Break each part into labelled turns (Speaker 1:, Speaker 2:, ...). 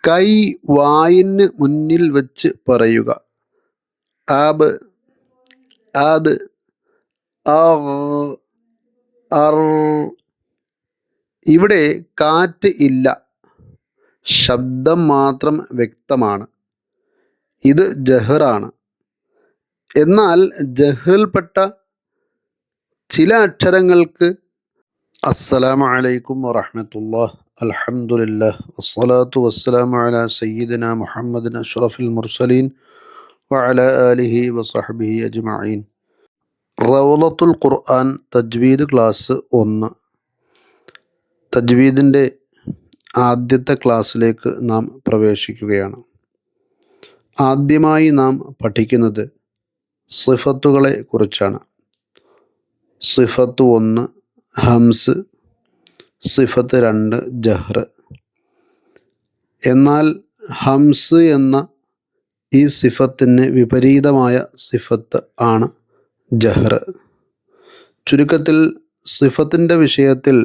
Speaker 1: കൈ വായിന് മുന്നിൽ വച്ച് പറയുക. ആബ്, ആദ്, അർ. ഇവിടെ കാറ്റ് ഇല്ല, ശബ്ദം മാത്രം വ്യക്തമാണ്. ഇത് ജഹറാണ്. എന്നാൽ ജഹറിൽപ്പെട്ട ചില അക്ഷരങ്ങൾക്ക് അസ്സലാമു അലൈക്കും വറഹ്മത്തുള്ളാഹി അൽഹംദുലില്ലാഹ് വസ്സലാത്തു വസ്സലാമു അലാ സയ്യിദിന മുഹമ്മദിൻ അഷ്റഫിൽ മുർസലീൻ വഅലാ ആലിഹി വസഹ്ബിഹി അജ്മഈൻ. റൗളത്തുൽ ഖുർആൻ തജ്വീദ് ക്ലാസ് 1. തജ്വീദിൻ്റെ ആദ്യത്തെ ക്ലാസ്സിലേക്ക് നാം പ്രവേശിക്കുകയാണ്. ആദ്യമായി നാം പഠിക്കുന്നത് സിഫത്തുകളെ കുറിച്ചാണ്. സിഫത്ത് 1 ഹംസ്, സിഫത്ത് 2 ജഹ്ർ. എന്നാൽ ഹംസ് എന്ന ഈ സിഫത്തിന് വിപരീതമായ സിഫത്ത് ആണ് ജഹ്ർ. ചുരുക്കത്തിൽ സിഫത്തിൻ്റെ വിഷയത്തിൽ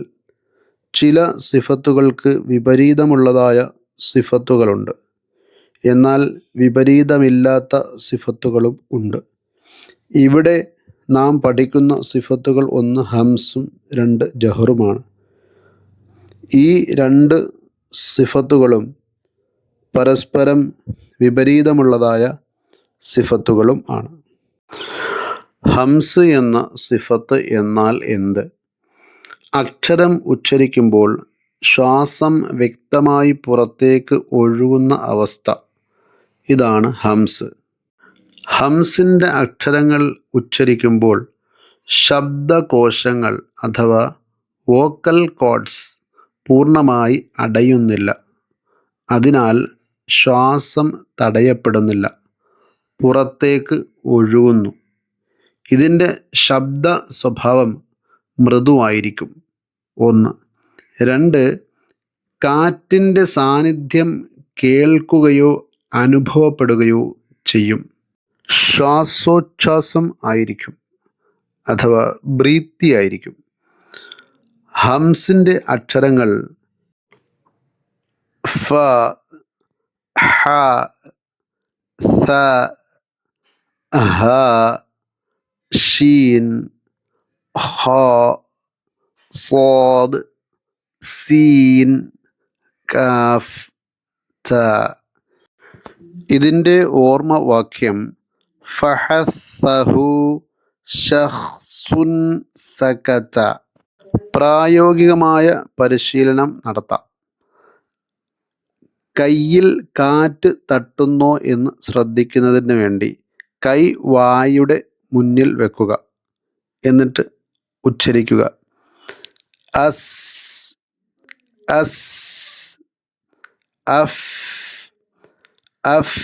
Speaker 1: ചില സിഫത്തുകൾക്ക് വിപരീതമുള്ളതായ സിഫത്തുകളുണ്ട്, എന്നാൽ വിപരീതമില്ലാത്ത സിഫത്തുകളും ഉണ്ട്. ഇവിടെ നാം പഠിക്കുന്ന സിഫത്തുകൾ 1 ഹംസും 2 ജഹറുമാണ്. ഈ 2 സിഫത്തുകളും പരസ്പരം വിപരീതമുള്ളതായ സിഫത്തുകളും ആണ്. ഹംസ് എന്ന സിഫത്ത് എന്നാൽ എന്ത്? അക്ഷരം ഉച്ചരിക്കുമ്പോൾ ശ്വാസം വ്യക്തമായി പുറത്തേക്ക് ഒഴുകുന്ന അവസ്ഥ, ഇതാണ് ഹംസ്. ഹംസിൻ്റെ അക്ഷരങ്ങൾ ഉച്ചരിക്കുമ്പോൾ ശബ്ദകോശങ്ങൾ അഥവാ വോക്കൽ കോഡ്സ് പൂർണ്ണമായി അടയുന്നില്ല. അതിനാൽ ശ്വാസം തടയപ്പെടുന്നില്ല, പുറത്തേക്ക് ഒഴുകുന്നു. ഇതിൻ്റെ ശബ്ദ സ്വഭാവം മൃദുവായിരിക്കും. 1. 2. കാറ്റിൻ്റെ സാന്നിധ്യം കേൾക്കുകയോ അനുഭവപ്പെടുകയോ ചെയ്യും. ശ്വാസോച്ഛ്വാസം ആയിരിക്കും അഥവാ ബ്രീത്തി ആയിരിക്കും. ഹംസിൻ്റെ അക്ഷരങ്ങൾ ഫ, ഹ, സ, ഹ, ഷീൻ, ഹ, സ്വാദ്, സീൻ, കാഫ്, ത. ഇതിൻ്റെ ഓർമ്മ വാക്യം ഫഹസ്സഹു ശഖ്സുൻ സകത. പ്രായോഗികമായ പരിശീലനം നടത്താം. കയ്യിൽ കാറ്റ് തട്ടുന്നോ എന്ന് ശ്രദ്ധിക്കുന്നതിന് വേണ്ടി കൈ വായുടെ മുന്നിൽ വെക്കുക. എന്നിട്ട് ഉച്ചരിക്കുക. അസ്, അസ്, അഫ്, അഫ്,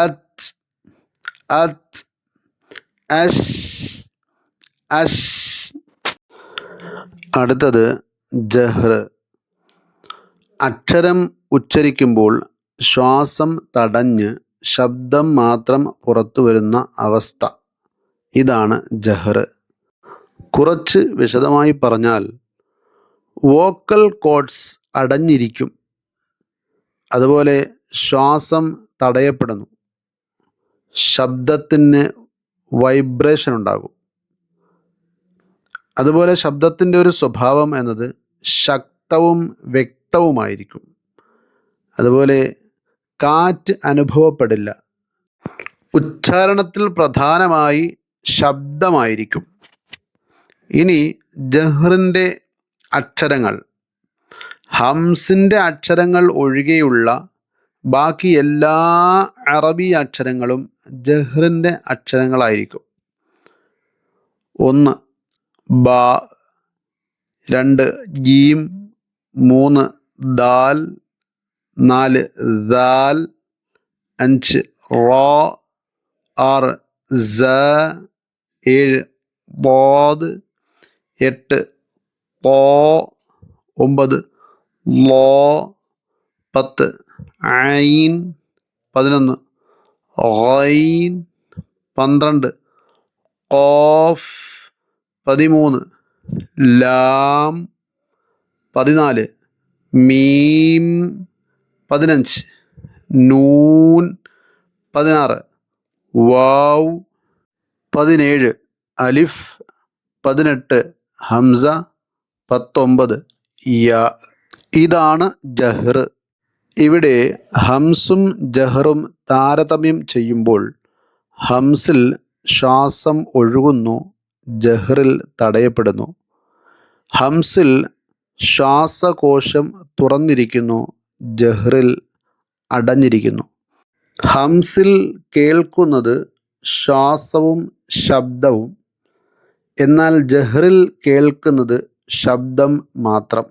Speaker 1: അത്, അത്, അഷ്, അഷ്. അടുത്തത് ജഹ്ർ. അക്ഷരം ഉച്ചരിക്കുമ്പോൾ ശ്വാസം തടഞ്ഞ് ശബ്ദം മാത്രം പുറത്തു വരുന്ന അവസ്ഥ, ഇതാണ് ജഹ്ർ. കുറച്ച് വിശദമായി പറഞ്ഞാൽ വോക്കൽ കോഡ്സ് അടഞ്ഞിരിക്കും, അതുപോലെ ശ്വാസം തടയപ്പെടുന്നു, ശബ്ദത്തിന് വൈബ്രേഷൻ ഉണ്ടാകും. അതുപോലെ ശബ്ദത്തിൻ്റെ ഒരു സ്വഭാവം എന്നത് ശക്തവും വ്യക്തവുമായിരിക്കും. അതുപോലെ കാറ്റ് അനുഭവപ്പെടില്ല. ഉച്ചാരണത്തിൽ പ്രധാനമായി ശബ്ദമായിരിക്കും. ഇനി ജഹ്റിൻ്റെ അക്ഷരങ്ങൾ. ഹംസിൻ്റെ അക്ഷരങ്ങൾ ഒഴികെയുള്ള ബാക്കി എല്ലാ അറബി അക്ഷരങ്ങളും ജഹ്റിൻ്റെ അക്ഷരങ്ങളായിരിക്കും. 1 ബാ, 2 ജീം, 3 ദാൽ, 4 ദാൽ, 5 റാ, 6 സ, 7 ളാദ്, 8 ളാ, 9 ളാ, 10 ഐൻ, 11 ഗൈൻ, 12 ഖാഫ്, 13 ലാം, 14 മീം, 15, നൂൻ 16, വാവ് 17, അലിഫ് 18, ഹംസ 19, യാ. ഇതാണ് ജഹ്ർ. ഇവിടെ ഹംസും ജഹറും താരതമ്യം ചെയ്യുമ്പോൾ ഹംസിൽ ശ്വാസം ഒഴുകുന്നു, ജഹ്റിൽ തടയപ്പെടുന്നു. ഹംസിൽ ശ്വാസകോശം തുറന്നിരിക്കുന്നു, ജഹ്റിൽ അടഞ്ഞിരിക്കുന്നു. ഹംസിൽ കേൾക്കുന്നത് ശ്വാസവും ശബ്ദവും, എന്നാൽ ജഹ്റിൽ കേൾക്കുന്നത് ശബ്ദം മാത്രം.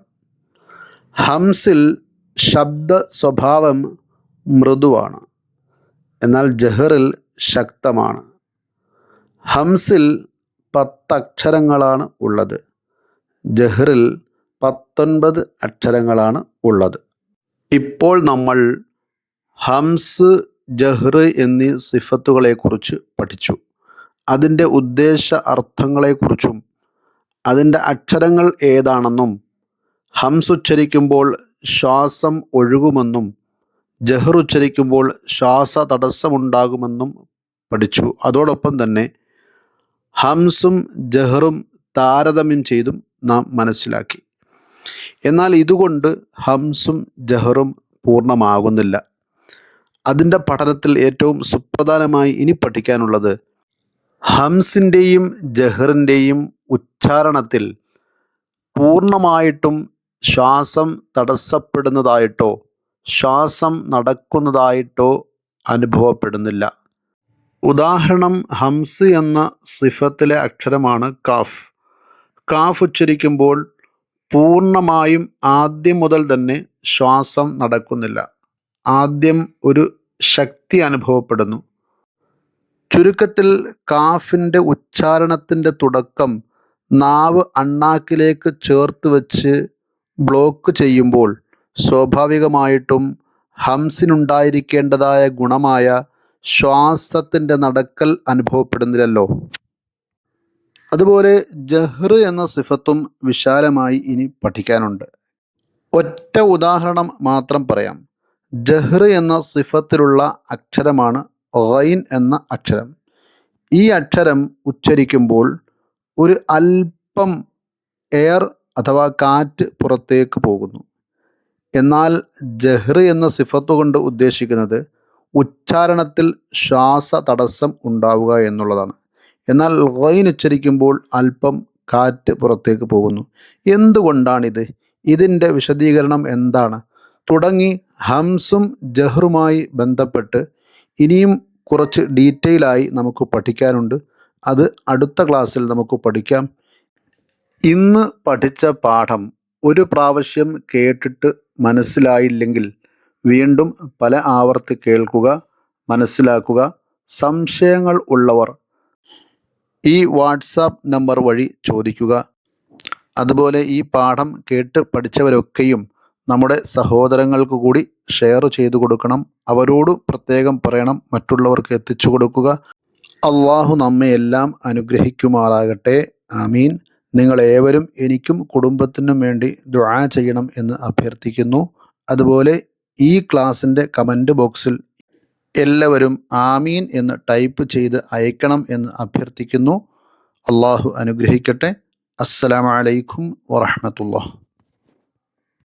Speaker 1: ഹംസിൽ ശബ്ദ സ്വഭാവം മൃദുവാണ്, എന്നാൽ ജഹ്റിൽ ശക്തമാണ്. ഹംസിൽ 10 അക്ഷരങ്ങളാണ് ഉള്ളത്, ജഹ്റിൽ 19 അക്ഷരങ്ങളാണ് ഉള്ളത്. ഇപ്പോൾ നമ്മൾ ഹംസ്, ജഹ്ർ എന്നീ സിഫത്തുകളെക്കുറിച്ച് പഠിച്ചു. അതിൻ്റെ ഉദ്ദേശ അർത്ഥങ്ങളെക്കുറിച്ചും അതിൻ്റെ അക്ഷരങ്ങൾ ഏതാണെന്നും ഹംസ് ഉച്ചരിക്കുമ്പോൾ ശ്വാസം ഒഴുകുമെന്നും ജഹ്ർ ഉച്ചരിക്കുമ്പോൾ ശ്വാസ തടസ്സമുണ്ടാകുമെന്നും പഠിച്ചു. അതോടൊപ്പം തന്നെ ഹംസും ജഹ്റും താരതമ്യം ചെയ്തും നാം മനസ്സിലാക്കി. എന്നാൽ ഇതുകൊണ്ട് ഹംസും ജഹ്റും പൂർണ്ണമാകുന്നില്ല. അതിൻ്റെ പഠനത്തിൽ ഏറ്റവും സുപ്രധാനമായി ഇനി പഠിക്കാനുള്ളത് ഹംസിൻ്റെയും ജഹ്റിൻ്റെയും ഉച്ചാരണത്തിൽ പൂർണ്ണമായിട്ടും ശ്വാസം തടസ്സപ്പെടുന്നതായിട്ടോ ശ്വാസം നടക്കുന്നതായിട്ടോ അനുഭവപ്പെടുന്നില്ല. ഉദാഹരണം, ഹംസ് എന്ന സിഫത്തിലെ അക്ഷരമാണ് കാഫ്. കാഫ് ഉച്ചരിക്കുമ്പോൾ പൂർണ്ണമായും ആദ്യം മുതൽ തന്നെ ശ്വാസം നടക്കുന്നില്ല. ആദ്യം ഒരു ശക്തി അനുഭവപ്പെടുന്നു. ചുരുക്കത്തിൽ കാഫിൻ്റെ ഉച്ചാരണത്തിൻ്റെ തുടക്കം നാവ് അണ്ണാക്കിലേക്ക് ചേർത്ത് വെച്ച് ബ്ലോക്ക് ചെയ്യുമ്പോൾ സ്വാഭാവികമായിട്ടും ഹംസിനുണ്ടായിരിക്കേണ്ടതായ ഗുണമായ ശ്വാസത്തിൻ്റെ നടക്കൽ അനുഭവപ്പെടുന്നില്ലല്ലോ. അതുപോലെ ജഹ്ർ എന്ന സിഫത്തും വിശാലമായി ഇനി പഠിക്കാനുണ്ട്. ഒറ്റ ഉദാഹരണം മാത്രം പറയാം. ജഹ്ർ എന്ന സിഫത്തിലുള്ള അക്ഷരമാണ് ഗൈൻ എന്ന അക്ഷരം. ഈ അക്ഷരം ഉച്ചരിക്കുമ്പോൾ ഒരു അല്പം എയർ അഥവാ കാറ്റ് പുറത്തേക്ക് പോകുന്നു. എന്നാൽ ജഹ്ർ എന്ന സിഫത്ത് കൊണ്ട് ഉദ്ദേശിക്കുന്നത് ഉച്ചാരണത്തിൽ ശ്വാസ തടസ്സം ഉണ്ടാവുക എന്നുള്ളതാണ്. എന്നാൽ ഗൈൻ ഉച്ചരിക്കുമ്പോൾ അല്പം കാറ്റ് പുറത്തേക്ക് പോകുന്നു. എന്തുകൊണ്ടാണിത്? ഇതിൻ്റെ വിശദീകരണം എന്താണ്? തുടങ്ങി ഹംസും ജഹ്റുമായി ബന്ധപ്പെട്ട് ഇനിയും കുറച്ച് ഡീറ്റെയിലായി നമുക്ക് പഠിക്കാനുണ്ട്. അത് അടുത്ത ക്ലാസ്സിൽ നമുക്ക് പഠിക്കാം. ഇന്ന് പഠിച്ച പാഠം ഒരു പ്രാവശ്യം കേട്ടിട്ട് മനസ്സിലായില്ലെങ്കിൽ വീണ്ടും പല ആവർത്തി കേൾക്കുക, മനസ്സിലാക്കുക. സംശയങ്ങൾ ഉള്ളവർ ഈ വാട്സാപ്പ് നമ്പർ വഴി ചോദിക്കുക. അതുപോലെ ഈ പാഠം കേട്ട് പഠിച്ചവരൊക്കെയും നമ്മുടെ സഹോദരങ്ങൾക്ക് കൂടി ഷെയർ ചെയ്തു കൊടുക്കണം. അവരോട് പ്രത്യേകം പറയണം, മറ്റുള്ളവർക്ക് എത്തിച്ചു കൊടുക്കുക. അള്ളാഹു നമ്മെ എല്ലാം അനുഗ്രഹിക്കുമാറാകട്ടെ. ആമീൻ. നിങ്ങളേവരും എനിക്കും കുടുംബത്തിനും വേണ്ടി ദുആ ചെയ്യണം എന്ന് അഭ്യർത്ഥിക്കുന്നു. അതുപോലെ ഈ ക്ലാസ്സിൻ്റെ കമൻറ്റ് ബോക്സിൽ എല്ലാവരും ആമീൻ എന്ന് ടൈപ്പ് ചെയ്ത് അയക്കണം എന്ന് അഭ്യർത്ഥിക്കുന്നു. അള്ളാഹു അനുഗ്രഹിക്കട്ടെ. അസ്സലാമു അലൈക്കും വറഹ്മത്തുള്ളാഹി.